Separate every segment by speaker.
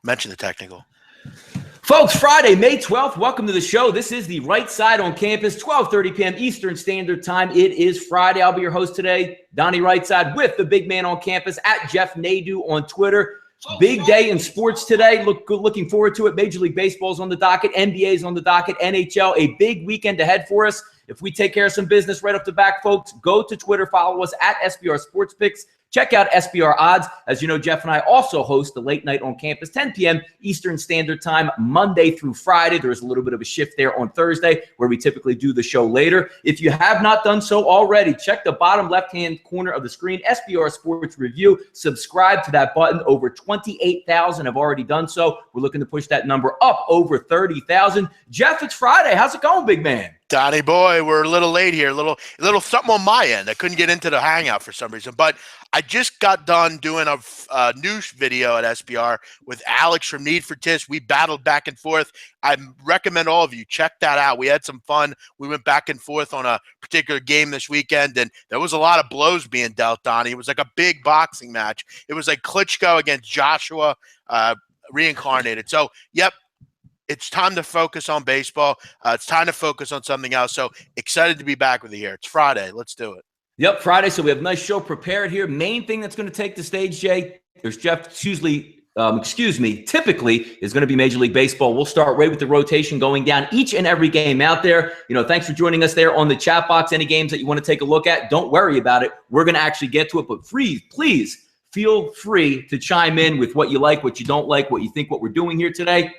Speaker 1: Mention the technical.
Speaker 2: Folks, Friday, May 12th, welcome to the show. This is the Right Side on Campus, 12:30 p.m. Eastern Standard Time. It is Friday. I'll be your host today, Donnie RightSide, with the big man on campus, at Jeff Nadeau on Twitter. Big day in sports today. Looking forward to it. Major League Baseball's on the docket. NBA's on the docket. NHL, a big weekend ahead for us. If we take care of some business right off the back, folks, go to Twitter, follow us at SBR Sports Picks. Check out SBR Odds. As you know, Jeff and I also host the Late Night on Campus, 10 p.m. Eastern Standard Time, Monday through Friday. There's a little bit of a shift there on Thursday where we typically do the show later. If you have not done so already, check the bottom left-hand corner of the screen, SBR Sports Review. Subscribe to that button. Over 28,000 have already done so. We're looking to push that number up over 30,000. Jeff, it's Friday. How's it going, big man?
Speaker 1: Donnie boy, we're a little late here. A little something on my end. I couldn't get into the Hangout for some reason, but I just got done doing a news video at SBR with Alex from Need for Tips. We battled back and forth. I recommend all of you check that out. We had some fun. We went back and forth on a particular game this weekend, and there was a lot of blows being dealt, Donnie. It was like a big boxing match. It was like Klitschko against Joshua reincarnated. So, yep. It's time to focus on baseball. It's time to focus on something else. So excited to be back with you here. It's Friday. Let's do it.
Speaker 2: Yep, Friday. So we have a nice show prepared here. Main thing that's going to take the stage, Jay, there's typically is going to be Major League Baseball. We'll start right with the rotation going down each and every game out there. You know, thanks for joining us there on the chat box. Any games that you want to take a look at, don't worry about it. We're going to actually get to it, but please feel free to chime in with what you like, what you don't like, what you think, what we're doing here today.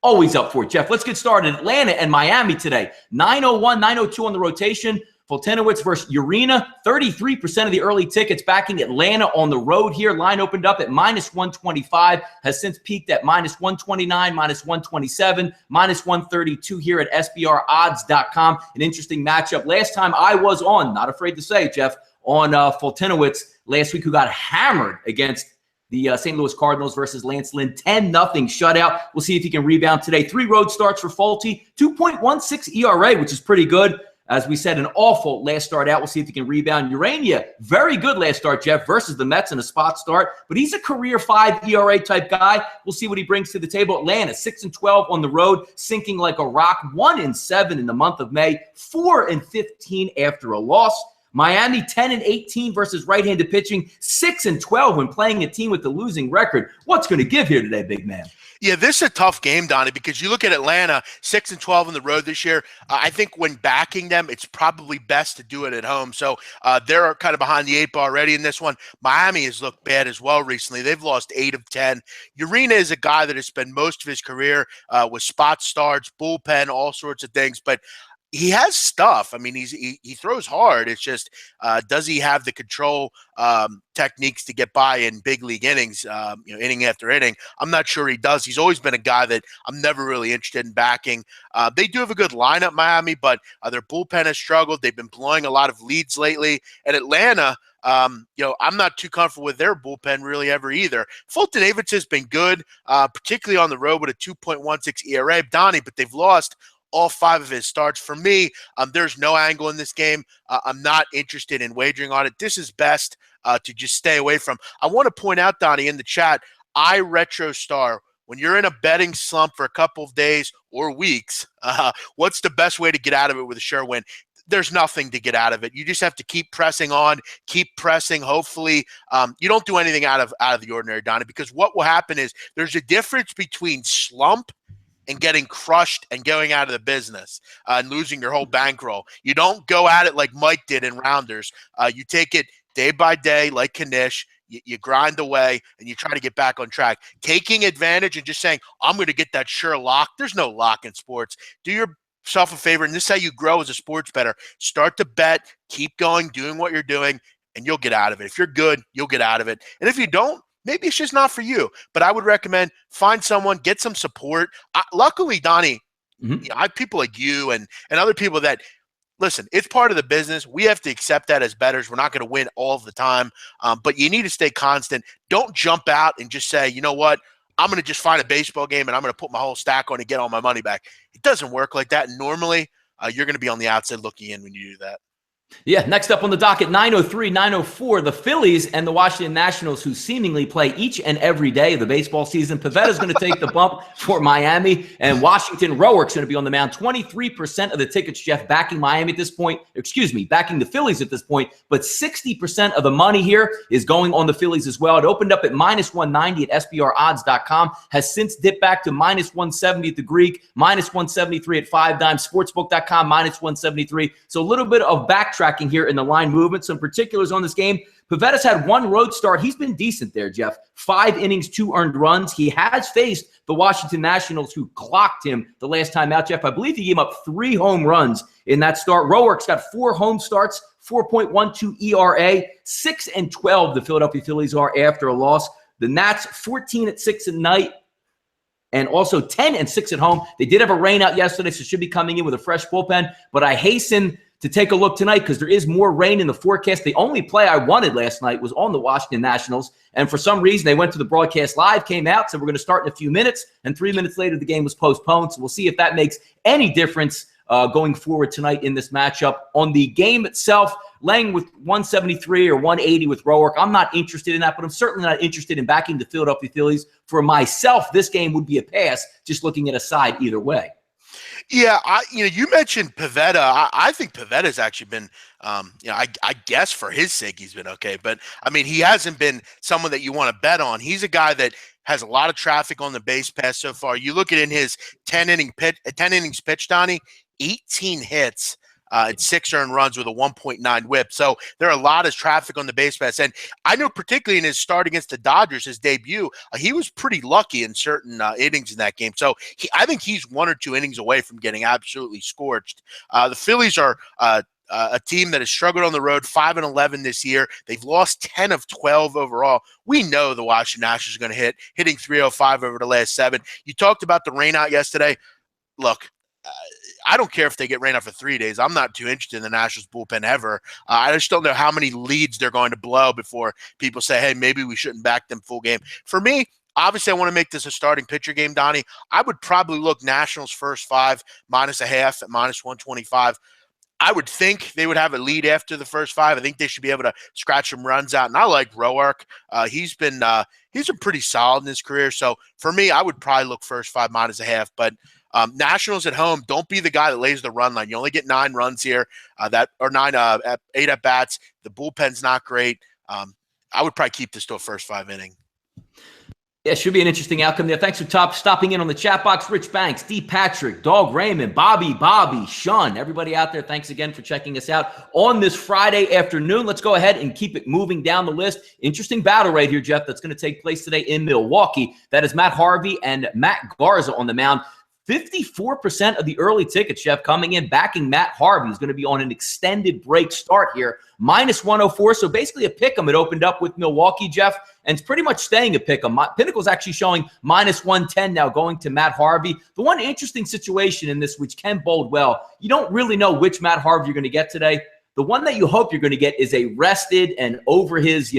Speaker 2: Always up for it, Jeff. Let's get started. Atlanta and Miami today. 9:01, 9:02 on the rotation. Foltynewicz versus Urena. 33% of the early tickets backing Atlanta on the road here. Line opened up at -125, has since peaked at -129, -127, -132 here at SBRodds.com. An interesting matchup. Last time I was on, not afraid to say, Jeff, on Foltynewicz last week, who got hammered against the St. Louis Cardinals versus Lance Lynn, 10-0 shutout. We'll see if he can rebound today. 3 road starts for Folty, 2.16 ERA, which is pretty good. As we said, an awful last start out. We'll see if he can rebound. Urena, very good last start, Jeff, versus the Mets in a spot start. But he's a career 5 ERA type guy. We'll see what he brings to the table. Atlanta, 6-12 on the road, sinking like a rock. 1-7 in the month of May, 4-15 after a loss. Miami 10-18 versus right-handed pitching, 6-12 when playing a team with the losing record. What's going to give here today, big man?
Speaker 1: Yeah, this is a tough game, Donnie, because you look at Atlanta, 6-12 on the road this year. I think when backing them, it's probably best to do it at home. So they're kind of behind the 8 ball already in this one. Miami has looked bad as well recently. They've lost 8 of 10. Urena is a guy that has spent most of his career with spot starts, bullpen, all sorts of things, but he has stuff. I mean, he throws hard. It's just, does he have the control techniques to get by in big league innings, inning after inning? I'm not sure he does. He's always been a guy that I'm never really interested in backing. They do have a good lineup, Miami, but their bullpen has struggled. They've been blowing a lot of leads lately. And Atlanta, I'm not too comfortable with their bullpen really ever either. Foltynewicz has been good, particularly on the road with a 2.16 ERA, Donnie, but they've lost all 5 of his starts. For me, there's no angle in this game. I'm not interested in wagering on it. This is best to just stay away from. I want to point out, Donnie, in the chat, iRetroStar, when you're in a betting slump for a couple of days or weeks, what's the best way to get out of it with a sure win? There's nothing to get out of it. You just have to keep pressing on, keep pressing. Hopefully, you don't do anything out of the ordinary, Donnie, because what will happen is there's a difference between slump and getting crushed and going out of the business and losing your whole bankroll. You don't go at it like Mike did in Rounders. You take it day by day like Kanish. You grind away and you try to get back on track. Taking advantage and just saying, I'm going to get that sure lock. There's no lock in sports. Do yourself a favor, and this is how you grow as a sports bettor. Start to bet, keep going, doing what you're doing, and you'll get out of it. If you're good, you'll get out of it. And if you don't, maybe it's just not for you, but I would recommend find someone, get some support. Luckily, Donnie, I have people like you and other people that, listen, it's part of the business. We have to accept that as bettors. We're not going to win all of the time, but you need to stay constant. Don't jump out and just say, you know what, I'm going to just find a baseball game and I'm going to put my whole stack on and get all my money back. It doesn't work like that. And normally, you're going to be on the outside looking in when you do that.
Speaker 2: Yeah, next up on the docket, 9:03, 9:04, the Phillies and the Washington Nationals, who seemingly play each and every day of the baseball season. Pavetta's going to take the bump for Miami, and Washington Roark's going to be on the mound. 23% of the tickets, Jeff, backing Miami at this point. Excuse me, backing the Phillies at this point, but 60% of the money here is going on the Phillies as well. It opened up at minus 190 at SBRodds.com, has since dipped back to minus 170 at the Greek, minus 173 at 5 Dime, Sportsbook.com, minus 173. So a little bit of backtracking here in the line movement. Some particulars on this game. Pavetta's had one road start. He's been decent there, Jeff. 5 innings, 2 earned runs. He has faced the Washington Nationals, who clocked him the last time out, Jeff. I believe he gave up 3 home runs in that start. Roark's got 4 home starts, 4.12 ERA, 6-12 the Philadelphia Phillies are after a loss. The Nats 14-6 at night, and also 10-6 at home. They did have a rain out yesterday, so should be coming in with a fresh bullpen. But I hasten to take a look tonight because there is more rain in the forecast. The only play I wanted last night was on the Washington Nationals, and for some reason they went to the broadcast live, came out, said we're going to start in a few minutes, and 3 minutes later the game was postponed. So we'll see if that makes any difference going forward tonight in this matchup. On the game itself, laying with 173 or 180 with Roark, I'm not interested in that, but I'm certainly not interested in backing the Philadelphia Phillies. For myself, this game would be a pass, just looking at a side either way.
Speaker 1: Yeah, you mentioned Pivetta. I think Pivetta's actually been, I guess for his sake he's been okay. But, I mean, he hasn't been someone that you want to bet on. He's a guy that has a lot of traffic on the base pass so far. You look at in his 10 innings pitched, Donnie, 18 hits. And 6 earned runs with a 1.9 whip. So there are a lot of traffic on the base pass. And I know particularly in his start against the Dodgers, his debut, he was pretty lucky in certain innings in that game. So I think he's 1 or 2 innings away from getting absolutely scorched. The Phillies are a team that has struggled on the road, 5-11 this year. They've lost 10 of 12 overall. We know the Washington Nationals are going to hitting 305 over the last 7. You talked about the rain out yesterday. Look, I don't care if they get rain out for 3 days. I'm not too interested in the Nationals bullpen ever. I just don't know how many leads they're going to blow before people say, hey, maybe we shouldn't back them full game. For me, obviously, I want to make this a starting pitcher game, Donnie. I would probably look Nationals first 5, -0.5 at minus 125. I would think they would have a lead after the first 5. I think they should be able to scratch some runs out. And I like Roark. He's been pretty solid in his career. So for me, I would probably look first 5, -0.5. But Nationals at home, don't be the guy that lays the run line. You only get 9 runs here, 8 at bats. The bullpen's not great. I would probably keep this to a first 5 inning.
Speaker 2: Yeah, should be an interesting outcome there. Thanks for stopping in on the chat box. Rich Banks, D. Patrick, Dog Raymond, Bobby, Shun, everybody out there, thanks again for checking us out on this Friday afternoon. Let's go ahead and keep it moving down the list. Interesting battle right here, Jeff, that's going to take place today in Milwaukee. That is Matt Harvey and Matt Garza on the mound. 54% of the early tickets, Jeff, coming in backing Matt Harvey. He's going to be on an extended break start here. -104, so basically a pick'em. It opened up with Milwaukee, Jeff, and it's pretty much staying a pick'em. Pinnacle's actually showing -110 now going to Matt Harvey. The one interesting situation in this, which can bode well, you don't really know which Matt Harvey you're going to get today. The one that you hope you're going to get is a rested and over his,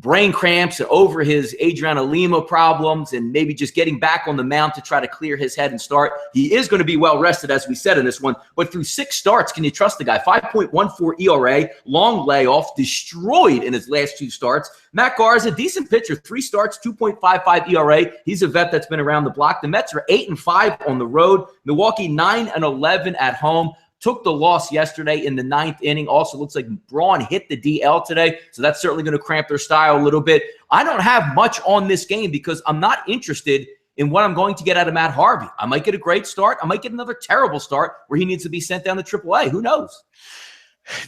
Speaker 2: brain cramps and over his Adriana Lima problems and maybe just getting back on the mound to try to clear his head and start. He is going to be well rested, as we said in this one, but through 6 starts, can you trust the guy? 5.14 ERA, long layoff, destroyed in his last 2 starts. Matt Garza, decent pitcher, 3 starts, 2.55 ERA. He's a vet that's been around the block. The Mets are 8-5 on the road. Milwaukee 9-11 at home. Took the loss yesterday in the 9th inning. Also looks like Braun hit the DL today, so that's certainly going to cramp their style a little bit. I don't have much on this game because I'm not interested in what I'm going to get out of Matt Harvey. I might get a great start. I might get another terrible start where he needs to be sent down to AAA. Who knows?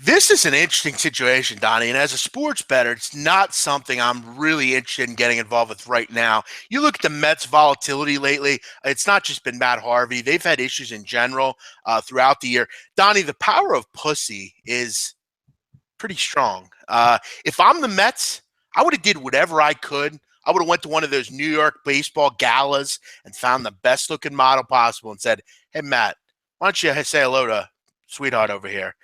Speaker 1: This is an interesting situation, Donnie, and as a sports bettor, it's not something I'm really interested in getting involved with right now. You look at the Mets' volatility lately, it's not just been Matt Harvey. They've had issues in general throughout the year. Donnie, the power of pussy is pretty strong. If I'm the Mets, I would have did whatever I could. I would have went to one of those New York baseball galas and found the best-looking model possible and said, hey, Matt, why don't you say hello to sweetheart over here?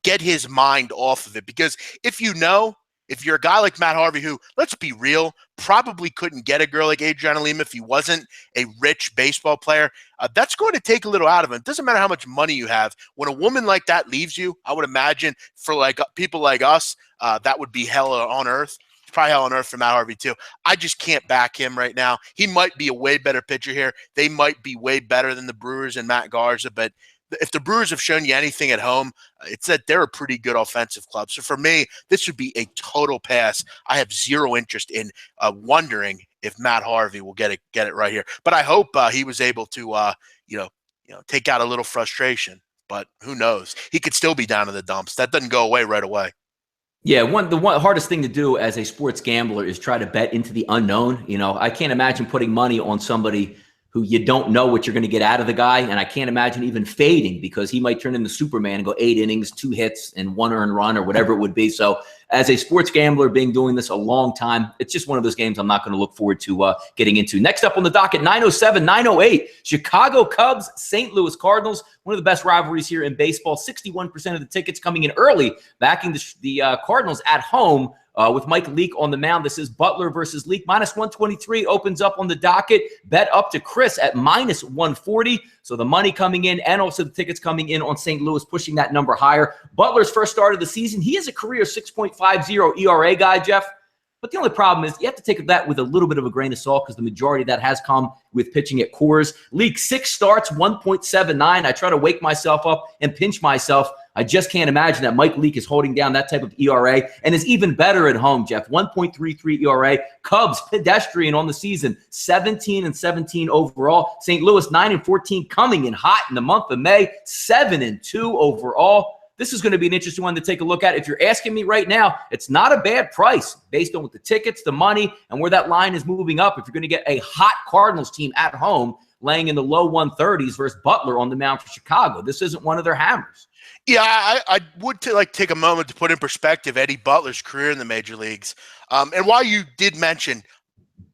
Speaker 1: Get his mind off of it, because if you know if you're a guy like Matt Harvey, who, let's be real, probably couldn't get a girl like Adriana Lima if he wasn't a rich baseball player, that's going to take a little out of him. It doesn't matter how much money you have. When a woman like that leaves you, I would imagine for like people like us, that would be hell on earth. It's probably hell on earth for Matt Harvey too. I just can't back him right now. He might be a way better pitcher here. They might be way better than the Brewers and Matt Garza, but if the Brewers have shown you anything at home, it's that they're a pretty good offensive club. So for me, this would be a total pass. I have zero interest in wondering if Matt Harvey will get it right here. But I hope he was able to, take out a little frustration. But who knows? He could still be down in the dumps. That doesn't go away right away.
Speaker 2: Yeah, the hardest thing to do as a sports gambler is try to bet into the unknown. I can't imagine putting money on somebody who you don't know what you're going to get out of the guy. And I can't imagine even fading because he might turn into Superman and go 8 innings, 2 hits, and 1 earned run or whatever it would be. So as a sports gambler, doing this a long time, it's just one of those games I'm not going to look forward to getting into. Next up on the docket, 9:07, 9:08, Chicago Cubs, St. Louis Cardinals, one of the best rivalries here in baseball. 61% of the tickets coming in early, backing the Cardinals at home. With Mike Leake on the mound. This is Butler versus Leake. -123 opens up on the docket. Bet up to Chris at -140. So the money coming in and also the tickets coming in on St. Louis, pushing that number higher. Butler's first start of the season. He has a career 6.50 ERA guy, Jeff. But the only problem is you have to take that with a little bit of a grain of salt because the majority of that has come with pitching at Coors. Leake, 6 starts, 1.79. I try to wake myself up and pinch myself. I just can't imagine that Mike Leake is holding down that type of ERA and is even better at home, Jeff. 1.33 ERA. Cubs, pedestrian on the season, 17-17 overall. St. Louis, 9-14, coming in hot in the month of May, 7-2 overall. This is going to be an interesting one to take a look at. If you're asking me right now, it's not a bad price based on what the tickets, the money, and where that line is moving up. If you're going to get a hot Cardinals team at home laying in the low 130s versus Butler on the mound for Chicago, this isn't one of their hammers.
Speaker 1: Yeah, I would take a moment to put in perspective Eddie Butler's career in the major leagues. And while you did mention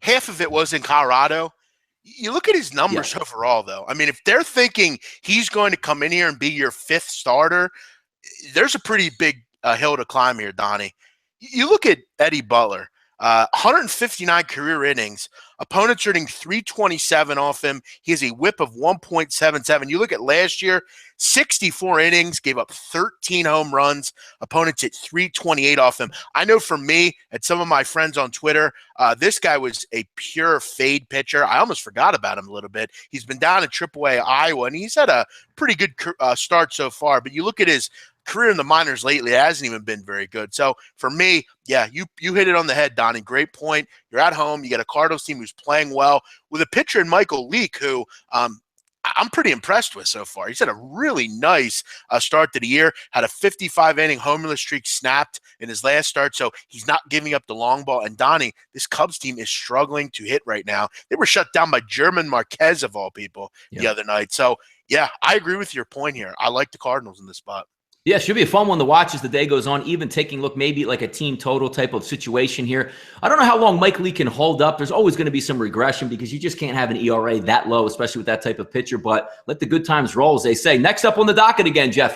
Speaker 1: half of it was in Colorado, you look at his numbers overall, though. I mean, if they're thinking he's going to come in here and be your 5th starter, there's a pretty big hill to climb here, Donnie. You look at Eddie Butler, 159 career innings, opponents earning 327 off him. He has a whip of 1.77. You look at last year, 64 innings, gave up 13 home runs. Opponents hit 328 off him. I know for me and some of my friends on Twitter, this guy was a pure fade pitcher. I almost forgot about him a little bit. He's been down in AAA Iowa, and he's had a pretty good start so far. But you look at his career in the minors lately, it hasn't even been very good. So for me, yeah, you hit it on the head, Donnie. Great point. You're at home. You got a Cardinals team who's playing well with a pitcher in Michael Leake, who I'm pretty impressed with so far. He's had a really nice start to the year, had a 55-inning homerun streak snapped in his last start, so he's not giving up the long ball. And Donnie, this Cubs team is struggling to hit right now. They were shut down by German Marquez, of all people, the other night. So, yeah, I agree with your point here. I like the Cardinals in this spot.
Speaker 2: Yeah, should be a fun one to watch as the day goes on, even taking a look maybe like a team total type of situation here. I don't know how long Mike Lee can hold up. There's always going to be some regression because you just can't have an ERA that low, especially with that type of pitcher, but let the good times roll, as they say. Next up on the docket again, Jeff,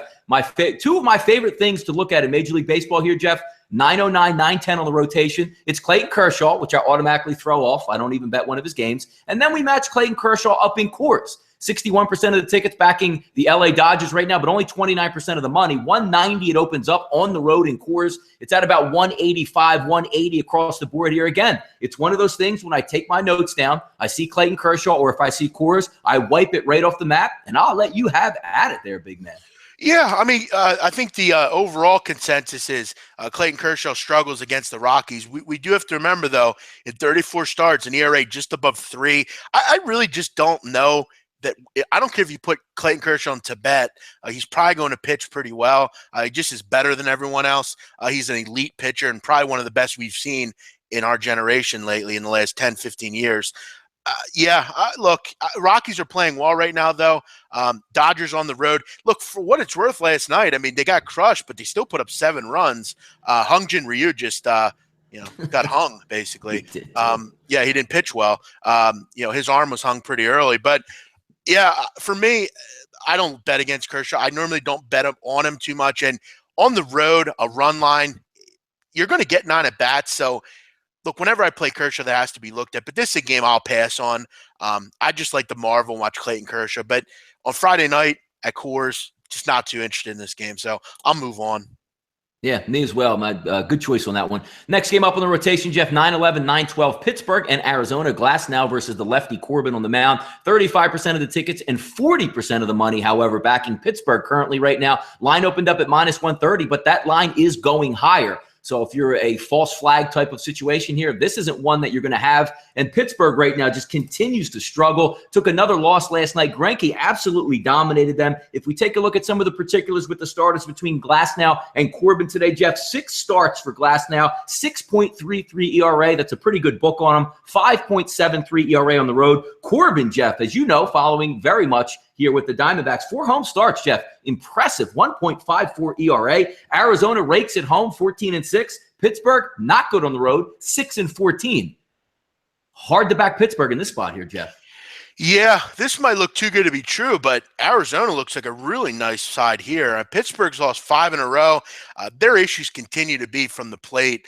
Speaker 2: two of my favorite things to look at in Major League Baseball here, Jeff, 909, 910 on the rotation. It's Clayton Kershaw, which I automatically throw off. I don't even bet one of his games. And then we match Clayton Kershaw up in Coors. 61% of the tickets backing the LA Dodgers right now, but only 29% of the money. 190 it opens up on the road in Coors. It's at about 185, 180 across the board here. Again, it's one of those things when I take my notes down, I see Clayton Kershaw, or if I see Coors, I wipe it right off the map, and I'll let you have at it there, big man.
Speaker 1: Yeah, I mean, I think the overall consensus is Clayton Kershaw struggles against the Rockies. We do have to remember, though, in 34 starts, an ERA just above 3. I really just don't know that. I don't care if you put Clayton Kershaw into bet. He's probably going to pitch pretty well. He just is better than everyone else. He's an elite pitcher and probably one of the best we've seen in our generation lately in the last 10, 15 years. Look, Rockies are playing well right now, though. Dodgers on the road. Look, for what it's worth last night, I mean, they got crushed, but they still put up 7 runs. Hungjin Ryu just, got hung, basically. He didn't pitch well. His arm was hung pretty early. But, for me, I don't bet against Kershaw. I normally don't bet on him too much. And on the road, a run line, you're going to get 9 at bats. So look, whenever I play Kershaw, that has to be looked at. But this is a game I'll pass on. I just like to marvel and watch Clayton Kershaw. But on Friday night at Coors, just not too interested in this game. So I'll move on.
Speaker 2: Yeah, me as well. My good choice on that one. Next game up on the rotation, Jeff, 9-11, 9-12, Pittsburgh and Arizona. Glasnow versus the lefty Corbin on the mound. 35% of the tickets and 40% of the money, however, backing Pittsburgh currently right now. Line opened up at -130, but that line is going higher. So if you're a false flag type of situation here, this isn't one that you're going to have. And Pittsburgh right now just continues to struggle. Took another loss last night. Greinke absolutely dominated them. If we take a look at some of the particulars with the starters between Glasnow and Corbin today, Jeff, 6 starts for Glasnow, 6.33 ERA. That's a pretty good book on him. 5.73 ERA on the road. Corbin, Jeff, as you know, following very much here with the Diamondbacks. 4 home starts, Jeff. Impressive. 1.54 ERA. Arizona rakes at home, 14-6. Pittsburgh, not good on the road, 6-14. Hard to back Pittsburgh in this spot here, Jeff.
Speaker 1: Yeah, this might look too good to be true, but Arizona looks like a really nice side here. Pittsburgh's lost 5 in a row. Their issues continue to be from the plate.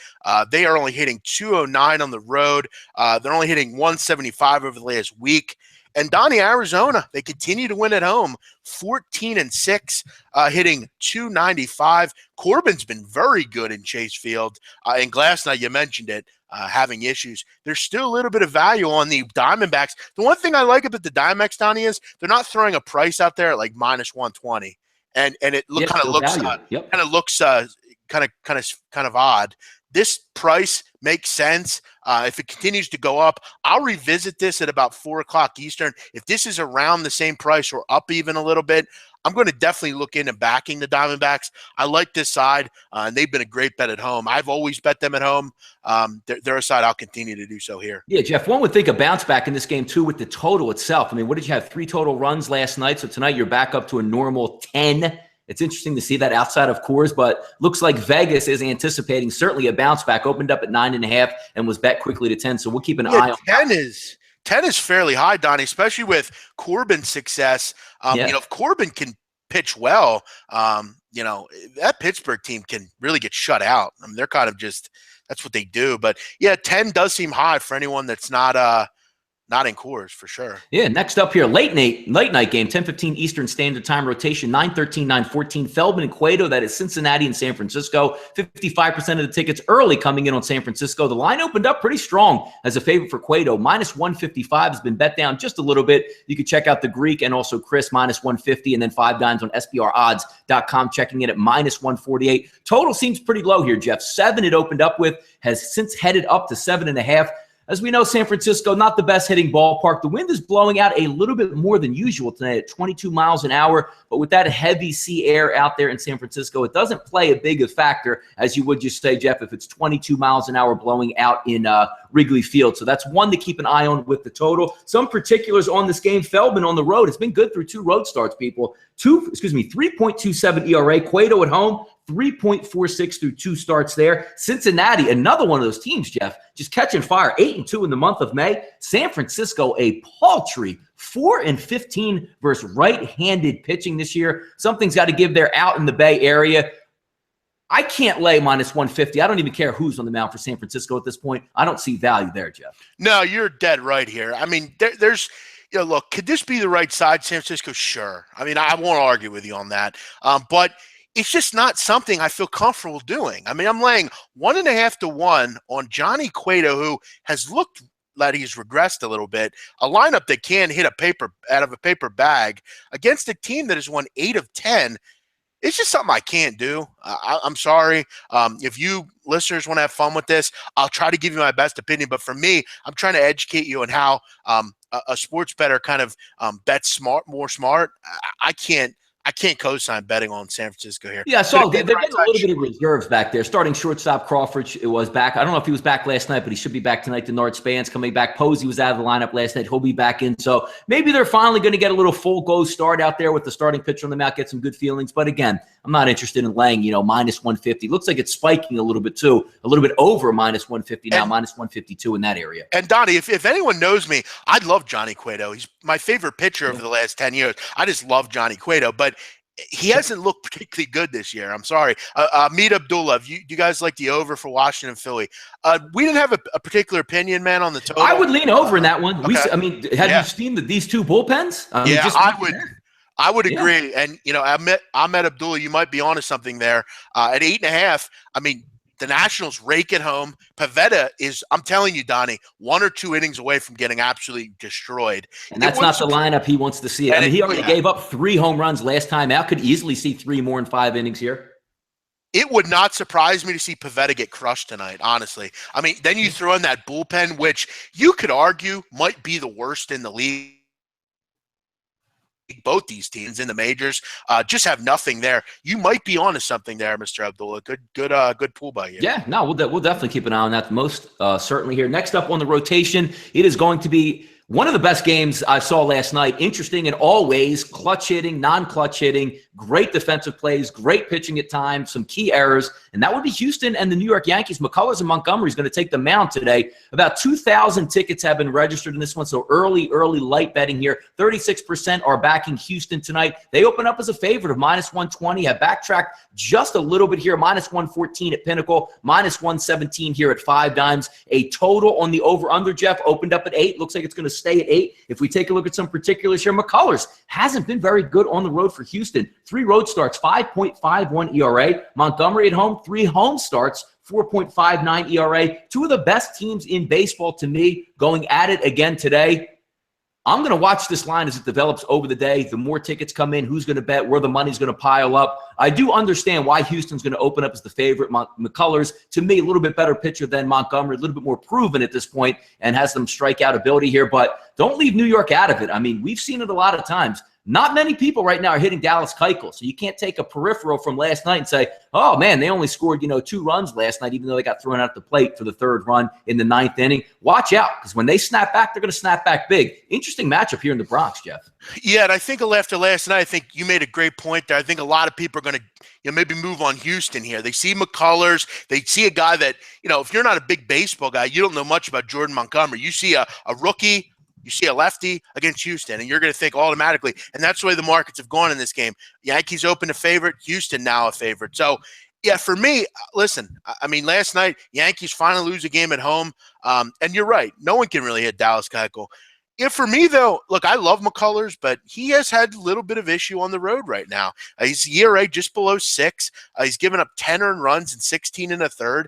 Speaker 1: They are only hitting .209 on the road. They're only hitting .175 over the last week. And Donnie, Arizona, they continue to win at home, 14-6, hitting .295. Corbin's been very good in Chase Field. And Glasnow, you mentioned it, having issues. There's still a little bit of value on the Diamondbacks. The one thing I like about the Diamondbacks, Donnie, is they're not throwing a price out there at like -120, and it kind of looks kind of odd. This price makes sense. If it continues to go up, I'll revisit this at about 4 o'clock Eastern. If this is around the same price or up even a little bit, I'm going to definitely look into backing the Diamondbacks. I like this side, and they've been a great bet at home. I've always bet them at home. They're a side I'll continue to do so here.
Speaker 2: Yeah, Jeff, one would think a bounce back in this game, too, with the total itself. I mean, what did you have? 3 total runs last night, so tonight you're back up to a normal 10. It's interesting to see that outside of Coors, but looks like Vegas is anticipating certainly a bounce back. Opened up at 9.5 and was bet quickly to 10. So we'll keep an eye on
Speaker 1: 10 is fairly high, Donnie, especially with Corbin's success. If Corbin can pitch well, that Pittsburgh team can really get shut out. I mean, they're kind of just that's what they do. But yeah, 10 does seem high for anyone that's not in Coors, for sure.
Speaker 2: Yeah, next up here, late night game, 10:15 Eastern Standard Time rotation, 9:13, 9:14. Feldman and Cueto, that is Cincinnati and San Francisco. 55% of the tickets early coming in on San Francisco. The line opened up pretty strong as a favorite for Cueto. -155 has been bet down just a little bit. You can check out the Greek and also Chris, -150, and then 5 dimes on SBRodds.com, checking in at -148. Total seems pretty low here, Jeff. 7 it opened up with, has since headed up to 7.5. As we know, San Francisco, not the best hitting ballpark. The wind is blowing out a little bit more than usual tonight at 22 miles an hour. But with that heavy sea air out there in San Francisco, it doesn't play a big a factor, as you would just say, Jeff, if it's 22 miles an hour blowing out in Wrigley Field. So that's one to keep an eye on with the total. Some particulars on this game. Feldman on the road. It's been good through 2 road starts, people. 3.27 ERA. Cueto at home, 3.46 through 2 starts there. Cincinnati, another one of those teams, Jeff, just catching fire. 8-2 in the month of May. San Francisco, a paltry 4-15 versus right-handed pitching this year. Something's got to give there out in the Bay Area. I can't lay -150. I don't even care who's on the mound for San Francisco at this point. I don't see value there, Jeff.
Speaker 1: No, you're dead right here. I mean, there's look, could this be the right side, San Francisco? Sure. I mean, I won't argue with you on that. But it's just not something I feel comfortable doing. I mean, I'm laying 1.5 to 1 on Johnny Cueto, who has looked like he's regressed a little bit. A lineup that can hit out of a paper bag against a team that has won 8 of 10. It's just something I can't do. I'm sorry. If you listeners want to have fun with this, I'll try to give you my best opinion. But for me, I'm trying to educate you on how a sports bettor kind of bets more smart. I can't co-sign betting on San Francisco here.
Speaker 2: Yeah, so they're getting a little bit of reserves back there. Starting shortstop Crawford was back. I don't know if he was back last night, but he should be back tonight. Denard Span's coming back. Posey was out of the lineup last night. He'll be back in. So maybe they're finally going to get a little full go start out there with the starting pitcher on the mound, get some good feelings. But again, I'm not interested in laying, -150. Looks like it's spiking a little bit too, a little bit over -150 now, -152 in that area.
Speaker 1: And Donnie, if anyone knows me, I love Johnny Cueto. He's my favorite pitcher over the last 10 years. I just love Johnny Cueto. But he hasn't looked particularly good this year. I'm sorry. Meet Abdullah, do you guys like the over for Washington and Philly? We didn't have a particular opinion, man, on the total.
Speaker 2: I would lean over in that one.
Speaker 1: Okay.
Speaker 2: Have you seen these two bullpens?
Speaker 1: I would agree. Yeah. And, Ahmed Abdullah, you might be onto something there. At 8.5, I mean, the Nationals rake it home. Pivetta is, I'm telling you, Donnie, 1 or 2 innings away from getting absolutely destroyed.
Speaker 2: And that's not the lineup he wants to see. I mean, he already gave up 3 home runs last time out. Could easily see 3 more in 5 innings here.
Speaker 1: It would not surprise me to see Pivetta get crushed tonight, honestly. I mean, then you throw in that bullpen, which you could argue might be the worst in the league. Both these teams in the majors just have nothing there. You might be onto something there, Mr. Abdullah. Good pool by you.
Speaker 2: Yeah, no, we'll definitely keep an eye on that. Most certainly here. Next up on the rotation, it is going to be one of the best games I saw last night. Interesting in all ways. Clutch hitting, non-clutch hitting, great defensive plays, great pitching at times, some key errors. And that would be Houston and the New York Yankees. McCullers and Montgomery is going to take the mound today. About 2,000 tickets have been registered in this one. So early light betting here. 36% are backing Houston tonight. They open up as a favorite of -120. Have backtracked just a little bit here. -114 at Pinnacle. -117 here at 5 Dimes. A total on the over-under, Jeff, opened up at 8. Looks like it's going to stay at 8. If we take a look at some particulars here, McCullers hasn't been very good on the road for Houston. 3 road starts, 5.51 ERA. Montgomery at home, 3 home starts, 4.59 ERA. 2 of the best teams in baseball to me going at it again today. I'm going to watch this line as it develops over the day. The more tickets come in, who's going to bet, where the money's going to pile up. I do understand why Houston's going to open up as the favorite. McCullers, to me, a little bit better pitcher than Montgomery, a little bit more proven at this point and has some strikeout ability here. But don't leave New York out of it. I mean, we've seen it a lot of times. Not many people right now are hitting Dallas Keuchel, so you can't take a peripheral from last night and say, oh, man, they only scored, 2 runs last night, even though they got thrown out the plate for the 3rd run in the 9th inning. Watch out, because when they snap back, they're going to snap back big. Interesting matchup here in the Bronx, Jeff. Yeah, and I think after last night, I think you made a great point there. I think a lot of people are going to maybe move on Houston here. They see McCullers. They see a guy that, if you're not a big baseball guy, you don't know much about Jordan Montgomery. You see a rookie. You see a lefty against Houston, and you're going to think automatically, and that's the way the markets have gone in this game. Yankees open a favorite, Houston now a favorite. So, yeah, for me, listen, I mean, last night, Yankees finally lose a game at home, and you're right. No one can really hit Dallas Keuchel. Yeah, for me, though, look, I love McCullers, but he has had a little bit of issue on the road right now. He's ERA just below 6. He's given up 10 earned runs and 16 1/3.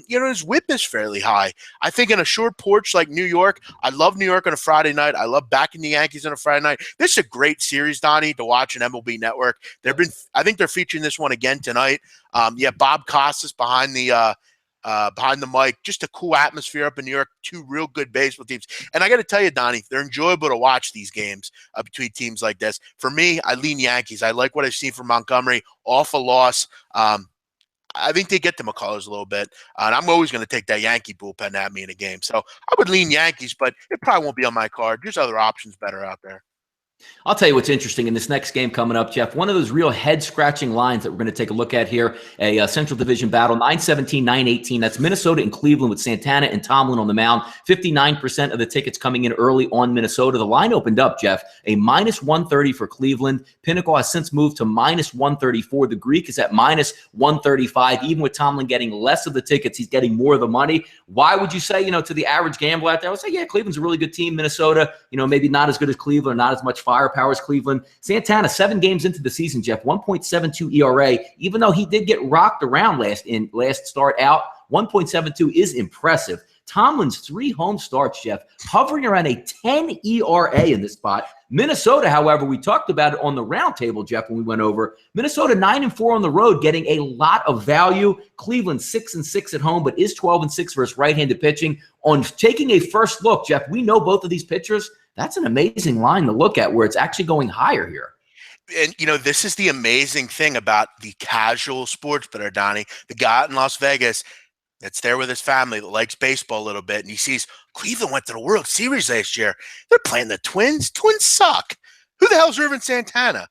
Speaker 2: His whip is fairly high. I think in a short porch like New York, I love New York on a Friday night. I love backing the Yankees on a Friday night. This is a great series, Donnie, to watch on MLB Network. I think they're featuring this one again tonight. Bob Costas behind the mic, just a cool atmosphere up in New York. 2 real good baseball teams. And I got to tell you, Donnie, they're enjoyable to watch these games between teams like this. For me, I lean Yankees. I like what I've seen from Montgomery off a loss. I think they get to McCullers a little bit. And I'm always going to take that Yankee bullpen at me in a game. So I would lean Yankees, but it probably won't be on my card. There's other options better out there. I'll tell you what's interesting in this next game coming up, Jeff. One of those real head-scratching lines that we're going to take a look at here, a Central Division battle, 9-17, 9-18. That's Minnesota and Cleveland with Santana and Tomlin on the mound. 59% of the tickets coming in early on Minnesota. The line opened up, Jeff, a -130 for Cleveland. Pinnacle has since moved to -134. The Greek is at -135. Even with Tomlin getting less of the tickets, he's getting more of the money. Why would you say, to the average gambler out there, I would say, yeah, Cleveland's a really good team. Minnesota, maybe not as good as Cleveland, not as much firepower as Cleveland. Santana, 7 games into the season, Jeff, 1.72 ERA. Even though he did get rocked around last start out, 1.72 is impressive. Tomlin's 3 home starts, Jeff, hovering around a 10 ERA in this spot. Minnesota, however, we talked about it on the roundtable, Jeff, when we went over. Minnesota 9-4 on the road, getting a lot of value. Cleveland 6-6 at home, but is 12-6 versus right-handed pitching. On taking a first look, Jeff, we know both of these pitchers. That's an amazing line to look at where it's actually going higher here. And, this is the amazing thing about the casual sports bettor, Donnie. The guy out in Las Vegas that's there with his family that likes baseball a little bit, and he sees Cleveland went to the World Series last year. They're playing the Twins. Twins suck. Who the hell's Irvin Santana?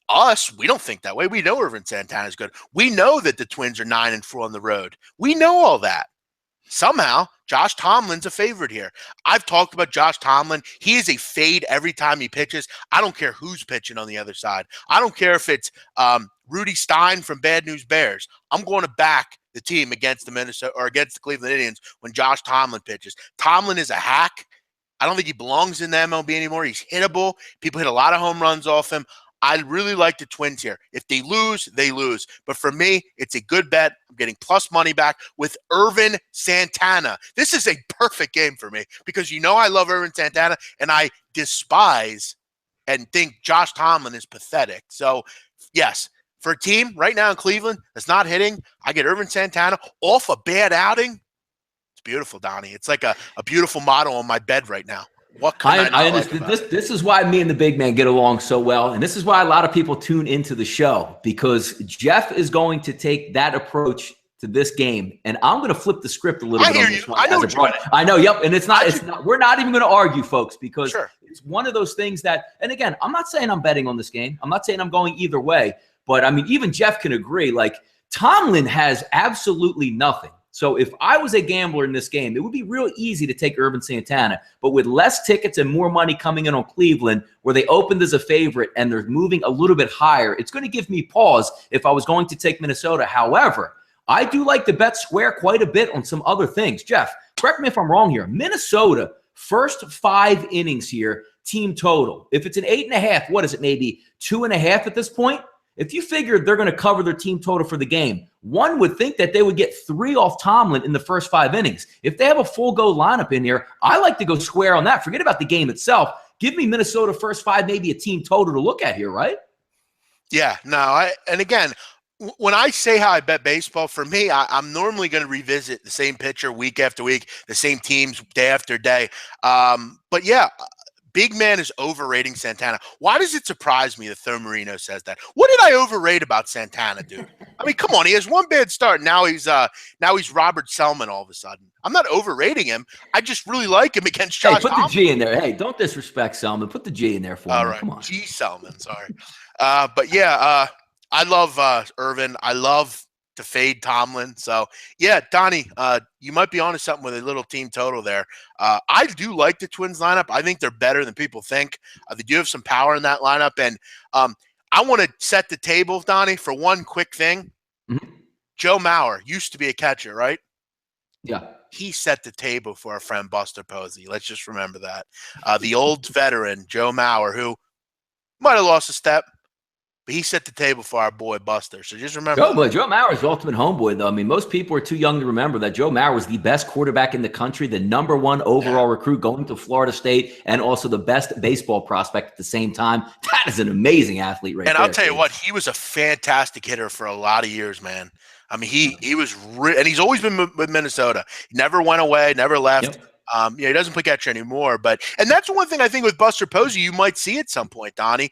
Speaker 2: Us, we don't think that way. We know Irvin Santana is good. We know that the Twins are 9-4 on the road. We know all that. Somehow,
Speaker 1: Josh Tomlin's a favorite here. I've talked about Josh Tomlin. He is a fade every time he pitches. I don't care who's pitching on the other side. I don't care if it's Rudy Stein from Bad News Bears. I'm going to back the team against the Cleveland Indians when Josh Tomlin pitches. Tomlin is a hack. I don't think he belongs in the MLB anymore. He's hittable. People hit a lot of home runs off him. I really like the Twins here. If they lose, they lose. But for me, it's a good bet. I'm getting plus money back with Ervin Santana. This is a perfect game for me because I love Ervin Santana, and I despise and think Josh Tomlin is pathetic. So, yes, for a team right now in Cleveland that's not hitting, I get Ervin Santana off a bad outing. It's beautiful, Donnie. It's like a beautiful model on my bed right now. What can I understand?
Speaker 2: Like this is why me and the big man get along so well, and this is why a lot of people tune into the show, because Jeff is going to take that approach to this game, and I'm going to flip the script a little bit on this one. I know, yep, and it's not. We're not even going to argue, folks, because it's one of those things that. And again, I'm not saying I'm betting on this game. I'm not saying I'm going either way, but I mean, even Jeff can agree. Like Tomlin has absolutely nothing. So if I was a gambler in this game, it would be real easy to take Ervin Santana. But with less tickets and more money coming in on Cleveland, where they opened as a favorite and they're moving a little bit higher, it's going to give me pause if I was going to take Minnesota. However, I do like to bet square quite a bit on some other things. Jeff, correct me if I'm wrong here. Minnesota, first 5 innings here, team total. If it's an 8.5, what is it, maybe 2.5 at this point? If you figure they're going to cover their team total for the game, one would think that they would get 3 off Tomlin in the first 5 innings. If they have a full go lineup in here, I like to go square on that. Forget about the game itself. Give me Minnesota first 5, maybe a team total to look at here, right?
Speaker 1: Yeah, no. And again, when I say how I bet baseball, for me, I'm normally going to revisit the same pitcher week after week, the same teams day after day. But yeah, big man is overrating Santana. Why does it surprise me that Tho Marino says that? What did I overrate about Santana, dude? I mean, come on. He has one bad start. Now he's Robert Selman all of a sudden. I'm not overrating him. I just really like him against Josh
Speaker 2: Hey, put
Speaker 1: Tomlin.
Speaker 2: the G in there. Hey, don't disrespect Selman. Put the G in there for me.
Speaker 1: All right.
Speaker 2: Come on.
Speaker 1: G Selman, sorry. But yeah, I love Ervin. I love to fade Tomlin. So, yeah, Donnie, you might be onto something with a little team total there. I do like the Twins lineup. I think they're better than people think. They do have some power in that lineup. And I want to set the table, Donnie, for one quick thing.
Speaker 2: Mm-hmm.
Speaker 1: Joe Mauer used to be a catcher, right?
Speaker 2: Yeah.
Speaker 1: He set the table for our friend Buster Posey. Let's just remember that. The old veteran, Joe Mauer, who might have lost a step, but he set the table for our boy Buster. So just remember.
Speaker 2: Joe Mauer is the ultimate homeboy, though. I mean, most people are too young to remember that Joe Mauer was the best quarterback in the country, the #1 overall recruit going to Florida State, and also the best baseball prospect at the same time. That is an amazing athlete right there.
Speaker 1: And I'll tell you what, he was a fantastic hitter for a lot of years, man. I mean, he was and he's always been with Minnesota. He never went away, never left.
Speaker 2: Yep.
Speaker 1: He doesn't play catcher anymore, and that's one thing I think with Buster Posey you might see at some point, Donnie.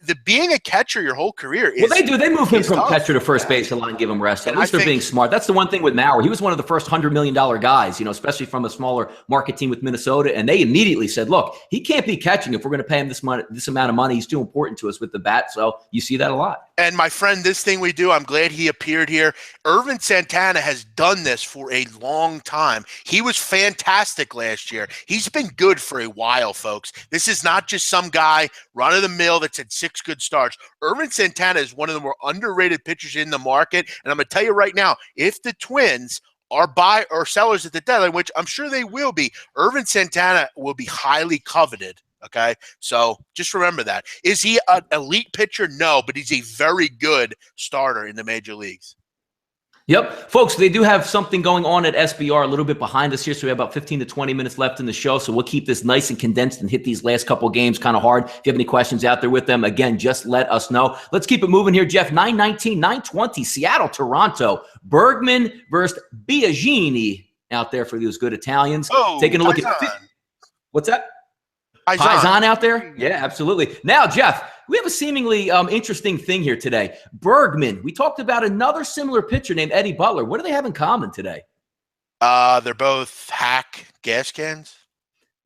Speaker 1: The being a catcher your whole career is.
Speaker 2: Well, they do. They move him from
Speaker 1: tough.
Speaker 2: Catcher to first base and give him rest. At least they're being smart. That's the one thing with Mauer. He was one of the first $100 million guys, especially from a smaller market team with Minnesota. And they immediately said, look, he can't be catching if we're going to pay him this amount of money. He's too important to us with the bat. So you see that a lot. And my friend, this thing we do, I'm glad he appeared here. Ervin Santana has done this for a long time. He was fantastic last year. He's been good for a while, folks. This is not just some guy run-of-the-mill that's had 6 good starts. Ervin Santana is one of the more underrated pitchers in the market. And I'm going to tell you right now, if the Twins are buy or sellers at the deadline, which I'm sure they will be, Ervin Santana will be highly coveted. Okay, so just remember that. Is he an elite pitcher? No, but he's a very good starter in the major leagues. Yep. Folks, they do have something going on at SBR a little bit behind us here, so we have about 15 to 20 minutes left in the show, so we'll keep this nice and condensed and hit these last couple games kind of hard. If you have any questions out there with them, again, just let us know. Let's keep it moving here, Jeff. 9:19, 9:20, Seattle, Toronto. Bergman versus Biagini out there for those good Italians. Oh, taking a look at what's that? Paisan out there? Yeah, absolutely. Now, Jeff, we have a seemingly interesting thing here today. Bergman, we talked about another similar pitcher named Eddie Butler. What do they have in common today? They're both hack gas cans.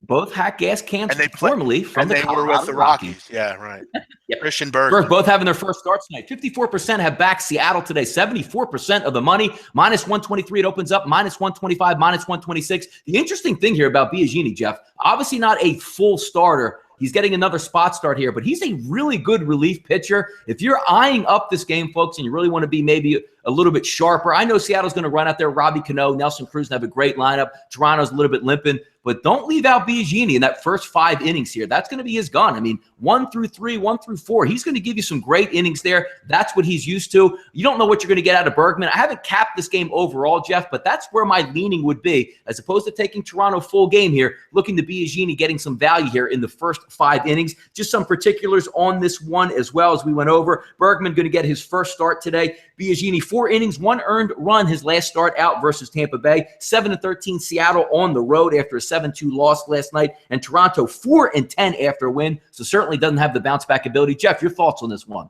Speaker 2: both hack gas cans
Speaker 1: And
Speaker 2: formerly from the
Speaker 1: were with
Speaker 2: Colorado
Speaker 1: the
Speaker 2: Rockies.
Speaker 1: Rockies. Yeah, right.
Speaker 2: Yep.
Speaker 1: Christian
Speaker 2: Spurs
Speaker 1: Bergman.
Speaker 2: both having their first starts tonight. 54% have backed Seattle today. 74% of the money. -123 it opens up. -125, -126. The interesting thing here about Biagini, Jeff, obviously not a full starter. He's getting another spot start here, but he's a really good relief pitcher. If you're eyeing up this game, folks, and you really want to be maybe a little bit sharper, I know Seattle's going to run out there. Robbie Cano, Nelson Cruz have a great lineup. Toronto's a little bit limping, but don't leave out Biagini in that first 5 innings here. That's going to be his gun. I mean, 1 through 3, 1 through 4. He's going to give you some great innings there. That's what he's used to. You don't know what you're going to get out of Bergman. I haven't capped this game overall, Jeff, but that's where my leaning would be, as opposed to taking Toronto full game here, looking to Biagini getting some value here in the first 5 innings. Just some particulars on this one as well as we went over. Bergman going to get his first start today. Biagini, 4 innings, 1 earned run his last start out versus Tampa Bay. 7-13 Seattle on the road after a 7-2 loss last night. And Toronto 4-10 after a win. So certainly doesn't have the bounce back ability. Jeff, your thoughts on this one?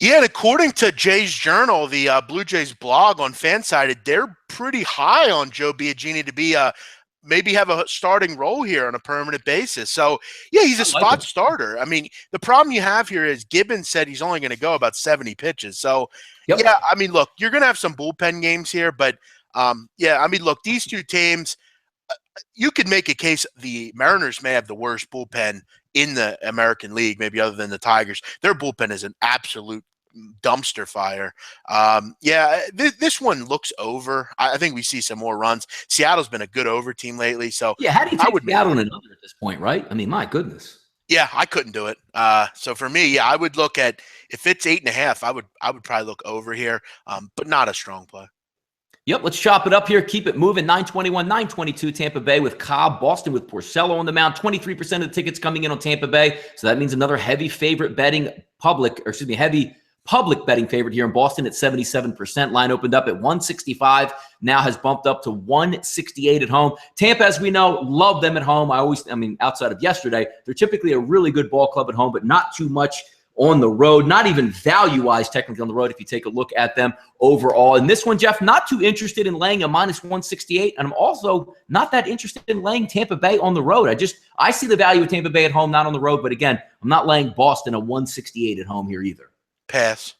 Speaker 1: Yeah, and according to Jay's Journal, the Blue Jays blog on Fansided, they're pretty high on Joe Biagini to be maybe have a starting role here on a permanent basis. So, yeah, he's a spot starter. I mean, the problem you have here is Gibbons said he's only going to go about 70 pitches. So, yeah, I mean, look, you're going to have some bullpen games here, but, yeah, I mean, look, these two teams, you could make a case the Mariners may have the worst bullpen in the American League, maybe other than the Tigers. Their bullpen is an absolute dumpster fire. Yeah, this one looks over. I think we see some more runs. Seattle's been a good over team lately. So
Speaker 2: yeah, how do you take Seattle on another at this point, right? I mean, my goodness.
Speaker 1: Yeah, I couldn't do it. So for me, yeah, I would look at if it's 8.5, I would probably look over here, but not a strong play.
Speaker 2: Yep, let's chop it up here. Keep it moving. 921, 922 Tampa Bay with Cobb. Boston with Porcello on the mound. 23% of the tickets coming in on Tampa Bay. So that means another heavy favorite betting heavy public betting favorite here in Boston at 77%. Line opened up at 165, now has bumped up to 168 at home. Tampa, as we know, love them at home. Outside of yesterday, they're typically a really good ball club at home, but not too much on the road, not even value-wise technically on the road if you take a look at them overall. And this one, Jeff, not too interested in laying a -168, and I'm also not that interested in laying Tampa Bay on the road. I see the value of Tampa Bay at home, not on the road, but again, I'm not laying Boston a 168 at home here either.
Speaker 1: Pass.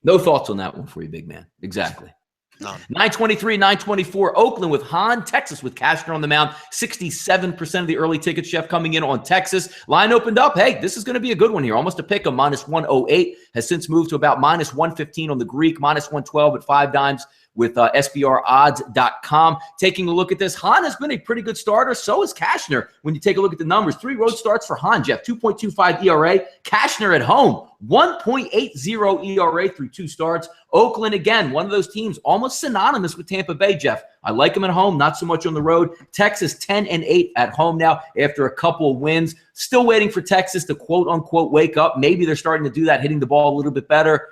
Speaker 2: No thoughts on that one for you, big man. Exactly.
Speaker 1: None.
Speaker 2: 923, 924. Oakland with Hahn. Texas with Cashner on the mound. 67% of the early tickets, Jeff, coming in on Texas. Line opened up. Hey, this is going to be a good one here. Almost a pick. A -108 has since moved to about -115 on the Greek. -112 at 5 dimes with SBRodds.com. Taking a look at this, Hahn has been a pretty good starter. So is Cashner. When you take a look at the numbers, 3 road starts for Hahn, Jeff. 2.25 ERA. Cashner at home, 1.80 ERA through 2 starts. Oakland, again, one of those teams almost synonymous with Tampa Bay, Jeff. I like them at home, not so much on the road. Texas 10-8 at home now after a couple of wins. Still waiting for Texas to quote-unquote wake up. Maybe they're starting to do that, hitting the ball a little bit better.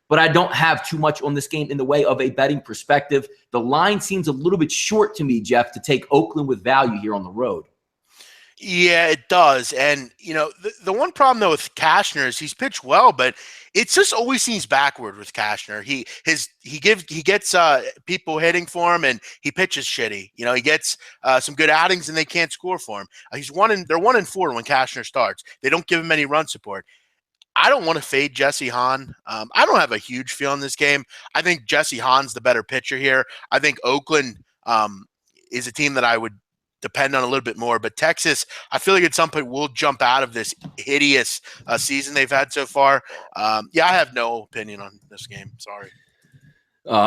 Speaker 2: But I don't have too much on this game in the way of a betting perspective. The line seems a little bit short to me, Jeff, to take Oakland with value here on the road.
Speaker 1: Yeah, it does. And, you know, the one problem, though, with Cashner is he's pitched well, but it just always seems backward with Cashner. He gets people hitting for him, and he pitches shitty. You know, he gets some good outings, and they can't score for him. They're 1-4 when Cashner starts. They don't give him any run support. I don't want to fade Jesse Hahn. I don't have a huge feel in this game. I think Jesse Hahn's the better pitcher here. I think Oakland is a team that I would depend on a little bit more. But Texas, I feel like at some point will jump out of this hideous season they've had so far. Yeah, I have no opinion on this game. Sorry.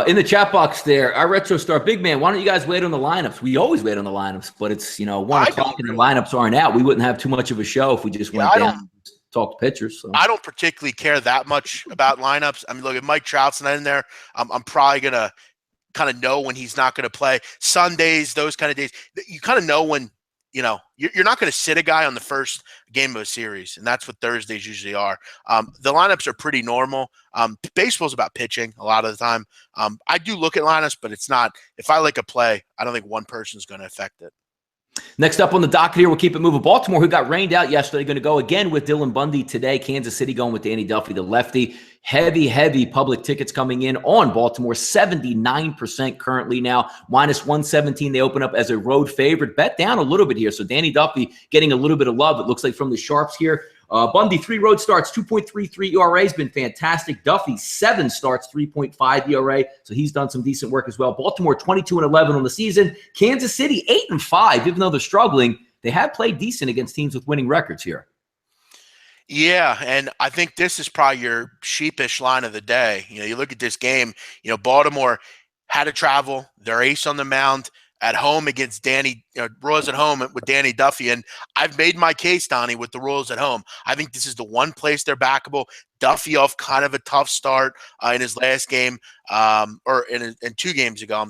Speaker 2: In the chat box there, our Retro Star, big man, why don't you guys wait on the lineups? We always wait on the lineups, but it's, 1 o'clock and the lineups aren't out. We wouldn't have too much of a show if we just went down. Talk to pitchers. So.
Speaker 1: I don't particularly care that much about lineups. I mean, look, if Mike Trout's not in there, I'm probably going to kind of know when he's not going to play. Sundays, those kind of days, you kind of know when, you're not going to sit a guy on the first game of a series, and that's what Thursdays usually are. The lineups are pretty normal. Baseball's about pitching a lot of the time. I do look at lineups, but it's not – if I like a play, I don't think one person's going to affect it.
Speaker 2: Next up on the docket here, we'll keep it moving. Baltimore, who got rained out yesterday, going to go again with Dylan Bundy today. Kansas City going with Danny Duffy, the lefty. Heavy public tickets coming in on Baltimore. 79% currently now. Minus 117. They open up as a road favorite. Bet down a little bit here. So Danny Duffy getting a little bit of love, it looks like, from the Sharps here. Bundy, 3 road starts, 2.33 ERA has been fantastic. Duffy, 7 starts, 3.5 ERA. So he's done some decent work as well. Baltimore, 22-11 on the season. Kansas City, 8-5. Even though they're struggling, they have played decent against teams with winning records here.
Speaker 1: Yeah, and I think this is probably your sheepish line of the day. You look at this game, Baltimore had to travel, their ace on the mound, at home against Royals at home with Danny Duffy. And I've made my case, Donnie, with the Royals at home. I think this is the one place they're backable. Duffy off kind of a tough start in his last game, or in 2 games ago,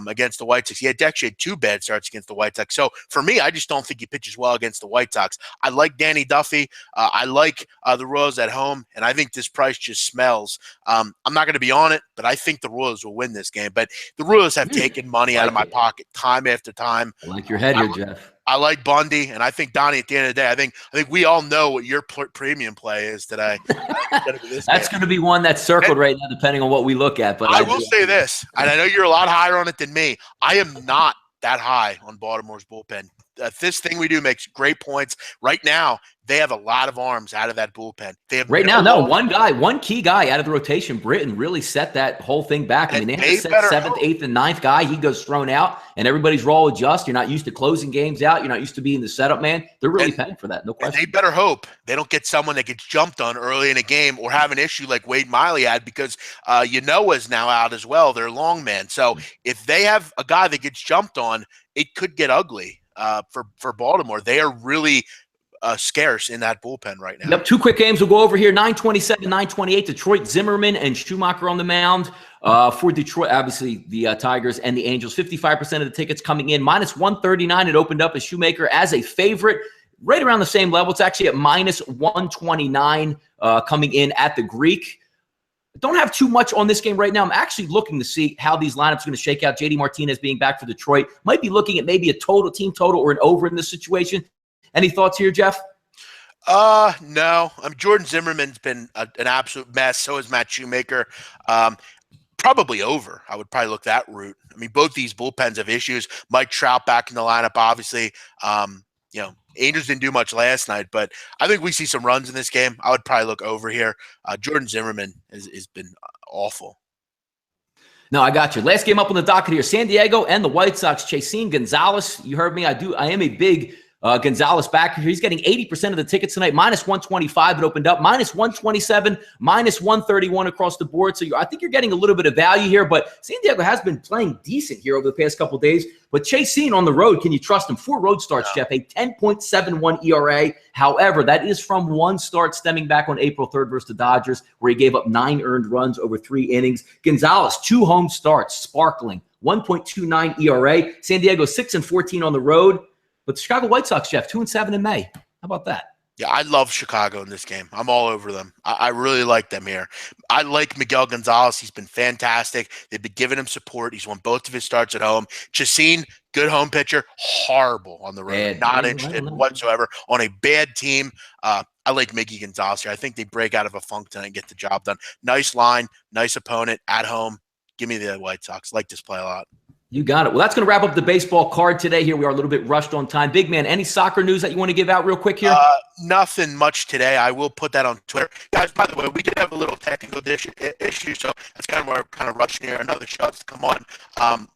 Speaker 1: against the White Sox. He actually had 2 bad starts against the White Sox. So for me, I just don't think he pitches well against the White Sox. I like Danny Duffy. I like the Royals at home, and I think this price just smells. I'm not going to be on it, but I think the Royals will win this game. But the Royals have taken money out of my pocket time after time.
Speaker 2: I like your head here, Jeff.
Speaker 1: I like Bundy, and I think, Donnie, at the end of the day, I think we all know what your premium play is today.
Speaker 2: That's going to be one that's circled right now, depending on what we look at. But
Speaker 1: I will say this, and I know you're a lot higher on it than me. I am not that high on Baltimore's bullpen. This thing we do makes great points. Right now, they have a lot of arms out of that bullpen. They have one key guy out of the rotation. Britton really set that whole thing back. I mean, they have to set 7th, 8th, and 9th guy. He goes thrown out, and everybody's role adjust. You're not used to closing games out. You're not used to being the setup man. They're really paying for that. No question. They better hope they don't get someone that gets jumped on early in a game or have an issue like Wade Miley had, because is now out as well, their long man. So if they have a guy that gets jumped on, it could get ugly for Baltimore. They are really scarce in that bullpen right now.
Speaker 2: Yep, 2 quick games we'll go over here. 9:27, 9:28. Detroit, Zimmerman and Schumacher on the mound. For Detroit, obviously the Tigers and the Angels. 55% of the tickets coming in. Minus 139. It opened up as Schumacher as a favorite. Right around the same level. It's actually at minus 129 coming in at the Greek. Don't have too much on this game right now. I'm actually looking to see how these lineups are going to shake out. JD Martinez being back for Detroit. Might be looking at maybe a team total or an over in this situation. Any thoughts here, Jeff?
Speaker 1: No. Jordan Zimmerman's been an absolute mess. So is Matt Shoemaker. Probably over. I would probably look that route. I mean, both these bullpens have issues. Mike Trout back in the lineup, obviously. Angels didn't do much last night, but I think we see some runs in this game. I would probably look over here. Jordan Zimmerman has been awful.
Speaker 2: No, I got you. Last game up on the docket here, San Diego and the White Sox. Chaseen Gonzalez, you heard me. I am a big Gonzalez backer here. He's getting 80% of the tickets tonight. Minus 125 it opened up. Minus 127, minus 131 across the board. So I think you're getting a little bit of value here, but San Diego has been playing decent here over the past couple of days. But Chaseen on the road, can you trust him? 4 road starts, Jeff, a 10.71 ERA. However, that is from 1 start stemming back on April 3rd versus the Dodgers, where he gave up 9 earned runs over 3 innings. Gonzalez, 2 home starts, sparkling, 1.29 ERA. San Diego 6-14 on the road. But the Chicago White Sox, Jeff, 2-7 in May. How about that?
Speaker 1: Yeah, I love Chicago in this game. I'm all over them. I really like them here. I like Miguel Gonzalez. He's been fantastic. They've been giving him support. He's won both of his starts at home. Chaseen, good home pitcher, horrible on the road. Not interested whatsoever on a bad team. I like Miggy Gonzalez here. I think they break out of a funk tonight and get the job done. Nice line, nice opponent at home. Give me the White Sox. Like this play a lot.
Speaker 2: You got it. Well, that's going to wrap up the baseball card today. Here we are a little bit rushed on time. Big man, any soccer news that you want to give out real quick here?
Speaker 1: Nothing much today. I will put that on Twitter. Guys, by the way, we did have a little technical issue, so that's kind of why we're kind of rushing here. Another show to come on.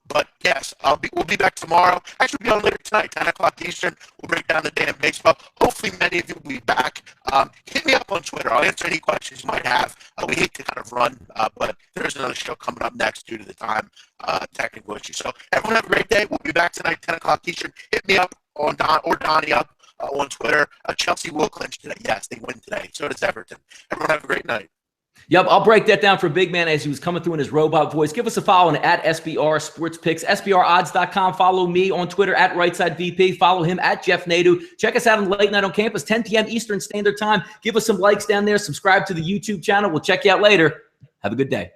Speaker 1: But, yes, we'll be back tomorrow. Actually, we'll be on later tonight, 10 o'clock Eastern. We'll break down the day of baseball. Hopefully, many of you will be back. Hit me up on Twitter. I'll answer any questions you might have. We hate to kind of run, but there's another show coming up next due to the time technical issue. So, everyone have a great day. We'll be back tonight, 10 o'clock Eastern. Hit me up on Donnie up on Twitter. Chelsea will clinch today. Yes, they win today. So does Everton. Everyone have a great night.
Speaker 2: Yep, I'll break that down for Big Man as he was coming through in his robot voice. Give us a follow on at SBR Sports Picks, SBRodds.com. Follow me on Twitter at RightSideVP. Follow him at Jeff Nadu. Check us out on Late Night on Campus, 10 p.m. Eastern Standard Time. Give us some likes down there. Subscribe to the YouTube channel. We'll check you out later. Have a good day.